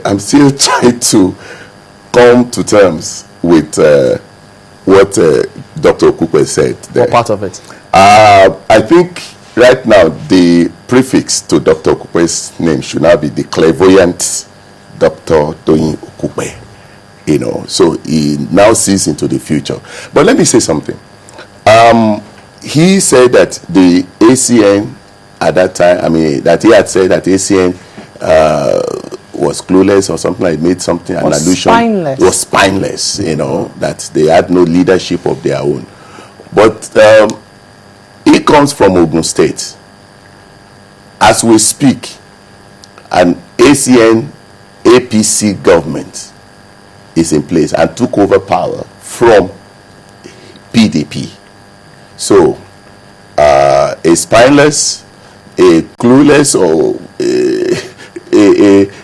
I'm still trying to come to terms with what Dr. Okupe said there. What part of it? I think right now the prefix to Dr. Okupe's name should now be the clairvoyant Dr. Toyin Okupe. You know, so he now sees into the future. But let me say something. He said that the ACN at that time, I mean, that he had said that ACN was clueless or something, like made something, an allusion. Spineless. Was spineless, you know, that they had no leadership of their own. But he comes from Ogun State. As we speak, an ACN APC government is in place and took over power from PDP. So, a spineless, a clueless, or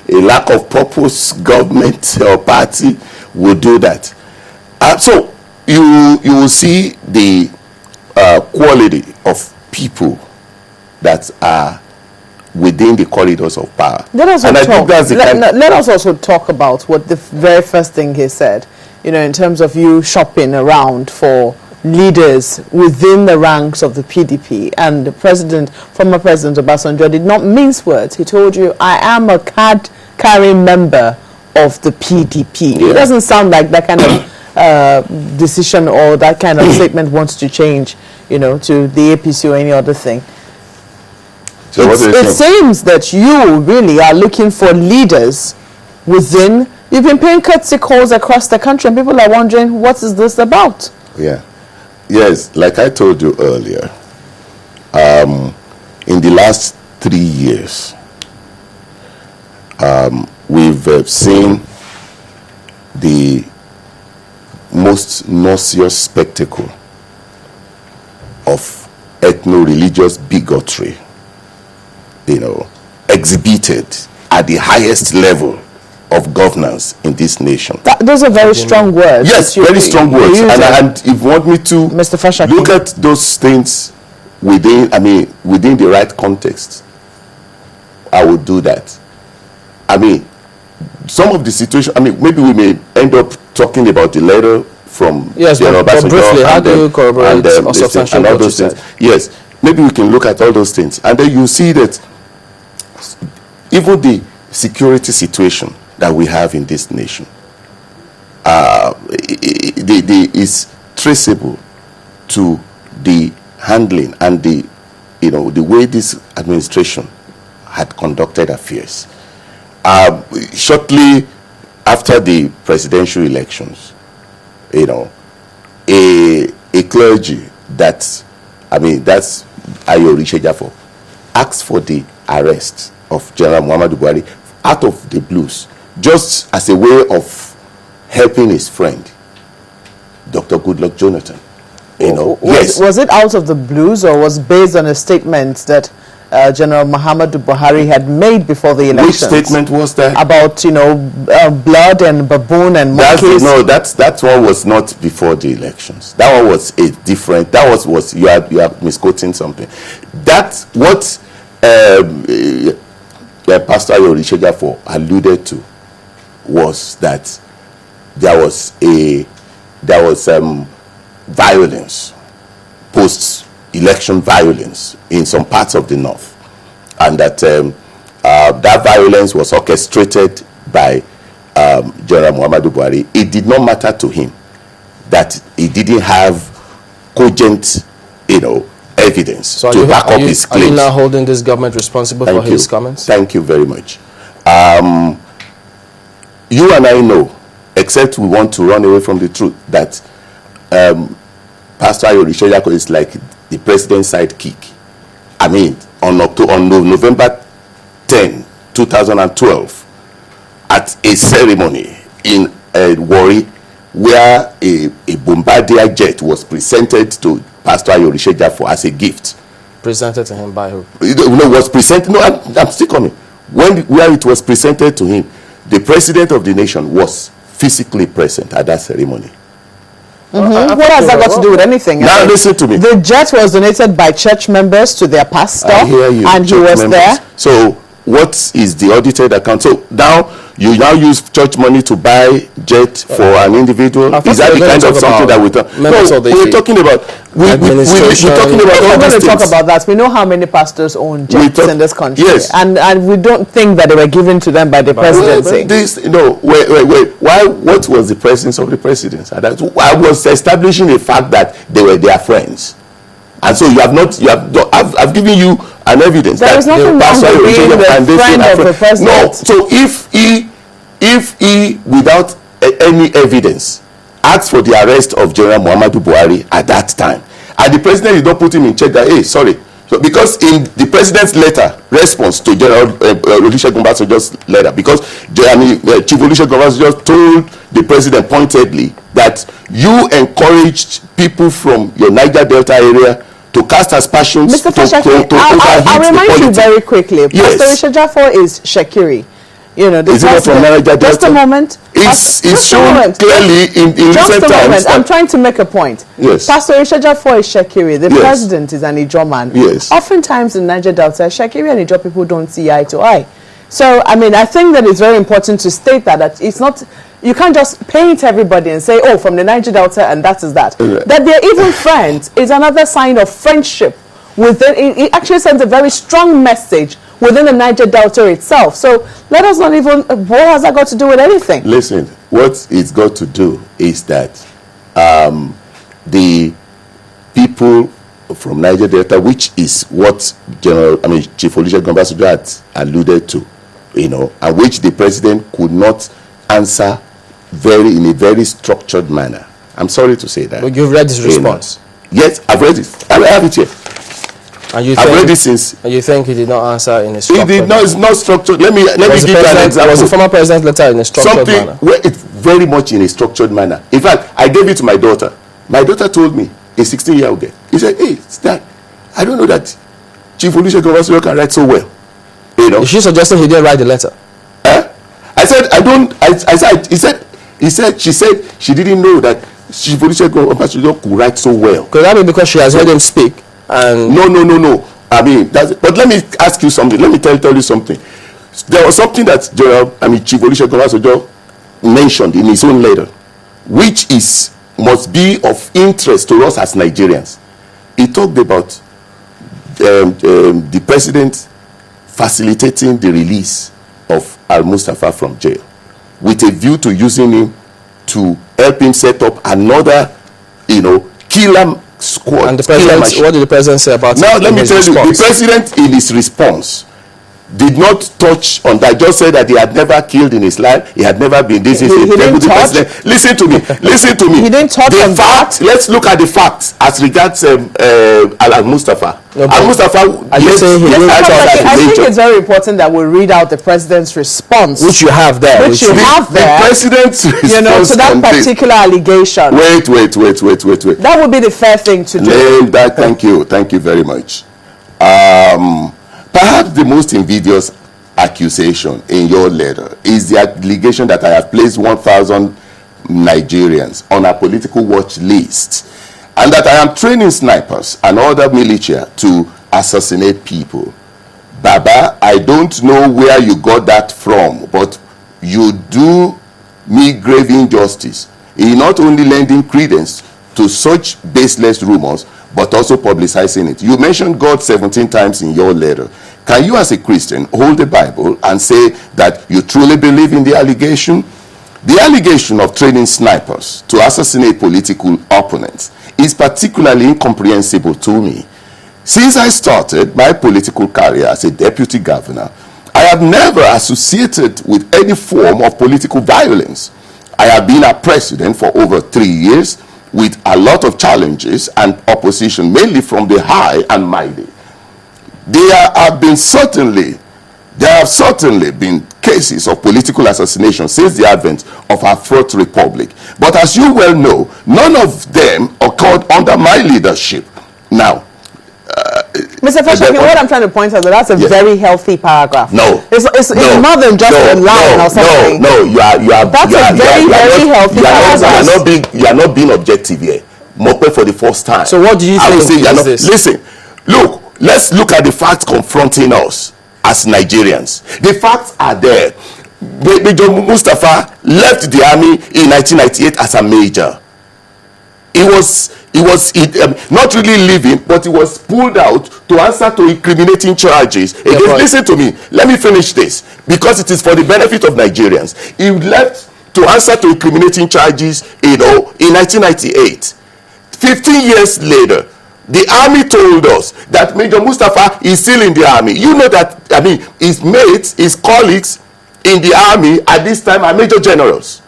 a lack of purpose government or party will do that. So, you will see the quality of people that are within the corridors of power. Let us also talk about what the very first thing he said, you know, in terms of you shopping around for leaders within the ranks of the PDP. And the former President Obasanjo did not mince words. He told you, I am a card-carrying member of the PDP. Yeah. It doesn't sound like that kind of decision or that kind of statement wants to change, you know, to the APC or any other thing. So it seems that you really are looking for leaders within. You've been paying courtesy calls across the country, and people are wondering, what is this about? Yeah. Yes, like I told you earlier, in the last 3 years, we've seen the most nauseous spectacle of ethno-religious bigotry, you know, exhibited at the highest level of governance in this nation. Those are very strong words. Yes, very strong words. And if you want me to Mr. Fashakin, look at those things within the right context, I would do that. I mean, some of the situation, I mean, maybe we may end up talking about the letter from General Obasanjo. Briefly, how do you corroborate or substantiate what you said? Yes, maybe we can look at all those things. And then you see that even the security situation that we have in this nation is traceable to the handling and the way this administration had conducted affairs. Shortly after the presidential elections, you know, a clergy that's Ayo Rishejafo asked for the arrest of General Muhammadu Buhari out of the blues, just as a way of helping his friend, Dr. Goodluck Jonathan. You know, was it out of the blues, or was based on a statement that General Muhammadu Buhari had made before the elections? Which statement was that? About, you know, blood and baboon and monkeys? That one was not before the elections. That one was a different. That was you are misquoting something. That's what Pastor Yorishejafo alluded to, was that there was violence, post-election violence in some parts of the north, and that that violence was orchestrated by General Muhammadu Buhari. It did not matter to him that he didn't have cogent, you know, evidence to back up his claims. Are you now holding this government responsible for his comments? Thank you very much. You and I know, except we want to run away from the truth, that Pastor Yorishejako is like the president's sidekick. I mean, on November 10, 2012, at a ceremony in Warri, where a Bombardier jet was presented to Pastor Yorishejafo as a gift. Presented to him by who? No, was presented. No, I'm still coming. Where it was presented to him, the president of the nation was physically present at that ceremony. What has that got to do with anything? Now listen to me. The jet was donated by church members to their pastor. I hear you, and he was members. there. So what is the audited account? So now you now use church money to buy jet for an individual. Is that the kind of something that we talk? No, we're talking about. We're talking about. We're going to talk about that. We know how many pastors own jets in this country, yes, and we don't think that they were given to them by the presidency. Wait. Why? What was the presence of the presidents? I was establishing the fact that they were their friends. And so I've given you an evidence there is nothing wrong with being the friend of the president. No, so if he without any evidence asked for the arrest of General Muhammadu Buhari at that time, and the president did not put him in check that, hey, sorry. So because in the president's letter response to General Olusegun Obasanjo's letter, because Chief Olusegun Obasanjo told the president pointedly that you encouraged people from your Niger Delta area to cast aspersions. Mr. Fashakin, I'll remind you very quickly. Yes. Pastor Ejafo is Shekiri. You know, is it from Niger Delta? Just a moment. It's shown clearly in recent times. I'm trying to make a point. Yes. Pastor Ejafo is Shekiri. The president is an Ijo man. Yes. Oftentimes in Niger Delta, Shekiri and Ijo people don't see eye to eye. So, I mean, I think that it's very important to state that it's not, you can't just paint everybody and say, oh, from the Niger Delta and that is that. Right. That they're even friends is another sign of friendship. It actually sends a very strong message within the Niger Delta itself. So let us not even, what has that got to do with anything? Listen, what it's got to do is that the people from Niger Delta, which is what Chief Olusegun Obasanjo had alluded to, and which the president could not answer in a very structured manner. I'm sorry to say that. But you've read his response. Yes, I've read it. I have it here. And I've read it since. And you think he did not answer in a structured manner? He did not. It's not structured. Let me give you an example. Was the former president's letter in a structured manner? It's very much in a structured manner. In fact, I gave it to my daughter. My daughter told me, a 16-year-old girl. He said, hey, Dad, I don't know that Chief Olusegun Obasanjo can write so well. Is she suggesting he didn't write the letter? I said, I don't. She said she didn't know that Chief Olusegun Obasanjo could write so well. Could that be because she has heard him speak? And no. I mean, but let me ask you something. Let me tell you something. There was something that Chief Olusegun Obasanjo mentioned in his own letter, which must be of interest to us as Nigerians. He talked about the president facilitating the release of Al-Mustafa from jail with a view to using him to help him set up another, killer squad. And the president, what did the president say about it? Now, let me tell you, the president in his response did not touch on that. Just said that he had never killed in his life. He had never been. This is a deputy president. Listen to me. He didn't touch on fact. Let's look at the facts as regards Al-Mustafa. Al-Mustafa. I think it's very important that we read out the president's response, which you have there. The president's response to that particular allegation. Wait. That would be the fair thing to do. Thank you very much. Perhaps the most invidious accusation in your letter is the allegation that I have placed 1,000 Nigerians on a political watch list and that I am training snipers and other militia to assassinate people. Baba, I don't know where you got that from, but you do me grave injustice in not only lending credence to such baseless rumors, but also publicizing it. You mentioned God 17 times in your letter. Can you as a Christian hold the Bible and say that you truly believe in the allegation? The allegation of training snipers to assassinate political opponents is particularly incomprehensible to me. Since I started my political career as a deputy governor, I have never associated with any form of political violence. I have been a president for over 3 years with a lot of challenges and opposition, mainly from the high and mighty. There have certainly been cases of political assassination since the advent of our fourth republic. But as you well know, none of them occurred under my leadership. Now, Mr. Fashakin, what I'm trying to point out that's a very healthy paragraph. It's more than just a line or something. That's a very healthy paragraph. You are not being objective here. Mope for the first time. So what do you think is this? Listen, let's look at the facts confronting us as Nigerians. The facts are there. Major Mustafa left the army in 1998 as a major. He was not really leaving, but he was pulled out to answer to incriminating charges. Again, listen to me. Let me finish this, because it is for the benefit of Nigerians. He left to answer to incriminating charges, in 1998. 15 years later, the army told us that Major Mustafa is still in the army. You know that, his mates, his colleagues in the army at this time are major generals.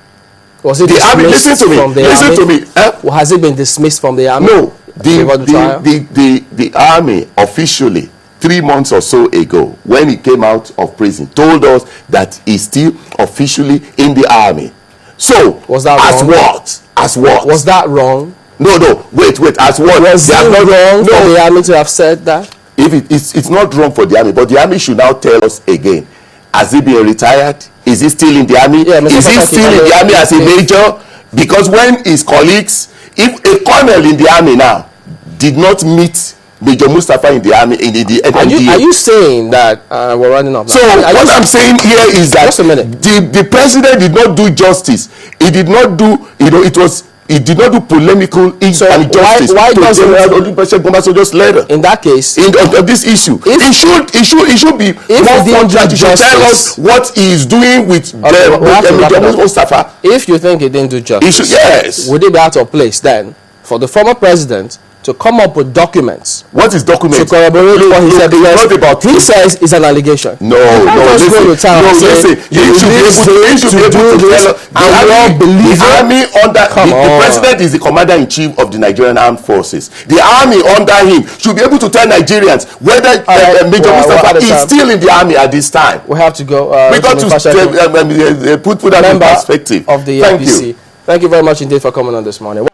Was it the army? Listen to me. Listen to me. Has it been dismissed from the army? No. The army officially 3 months or so ago, when he came out of prison, told us that he's still officially in the army. So was that wrong? As what? Was that wrong? No. Wait. As what? Was it wrong for the army to have said that? If it's not wrong for the army, but the army should now tell us again. Has he been retired? Is he still in the army? Yeah, is he still in the army as a major? Because when his colleagues, if a colonel in the army now did not meet Major Mustafa in the army, in the NDA. Are you saying that we're running off now? So what I'm saying here is that the president did not do justice. He did not do, he did not do polemical injustice. Why doesn't Obasanjo's letter? In that case, on this issue, it should be more contract. He should tell us what he is doing with Mustafa. If you think he didn't do justice, yes, would it be out of place then for the former president to come up with documents? What is documents? To corroborate what he said, because he says it's an allegation. No, listen. He should be able to tell us. The army under the president is the commander-in-chief of the Nigerian Armed Forces. The army under him should be able to tell Nigerians whether Major Mustafa is still in the army at this time. We have to go. We got to put that in perspective. Of the APC. Thank you very much indeed for coming on this morning.